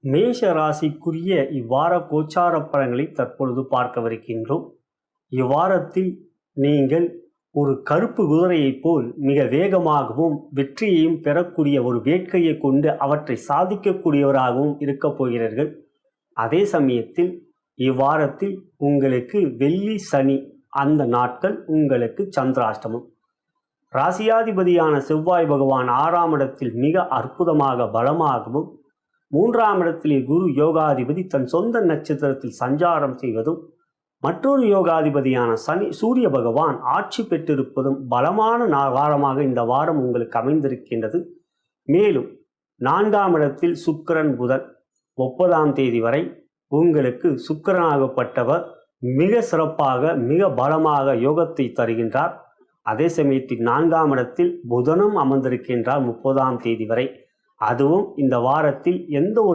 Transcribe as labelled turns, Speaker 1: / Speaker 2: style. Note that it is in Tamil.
Speaker 1: மேஷ ராசிக்குரிய இவ்வார கோச்சார பலன்களை தற்பொழுது பார்க்கவிருக்கின்றோம். இவ்வாரத்தில் நீங்கள் ஒரு கருப்பு குதிரையைப் போல் மிக வேகமாகவும் வெற்றியையும் பெறக்கூடிய ஒரு வேட்கையை கொண்டு அவற்றை சாதிக்கக்கூடியவராகவும் இருக்கப் போகிறீர்கள். அதே சமயத்தில் இவ்வாரத்தில் உங்களுக்கு வெள்ளி சனி அந்த நாட்கள் உங்களுக்கு சந்திராஷ்டமம். ராசியாதிபதியான செவ்வாய் பகவான் 6ஆம் இடத்தில் மிக அற்புதமாக பலமாகவும், 3ஆம் இடத்திலே குரு யோகாதிபதி தன் சொந்த நட்சத்திரத்தில் சஞ்சாரம் செய்வதும், மற்றொரு யோகாதிபதியான சூரிய பகவான் ஆட்சி பெற்றிருப்பதும் பலமான வாரமாக இந்த வாரம் உங்களுக்கு அமைந்திருக்கின்றது. மேலும் 4ஆம் இடத்தில் சுக்கிரன் புதன் 30ஆம் தேதி வரை உங்களுக்கு சுக்கிரனாகப்பட்டவர் மிக சிறப்பாக மிக பலமாக யோகத்தை தருகின்றார். அதே சமயத்தில் 4ஆம் இடத்தில் புதனும் அமர்ந்திருக்கின்றார் 30ஆம் தேதி வரை. அதுவும் இந்த வாரத்தில் எந்த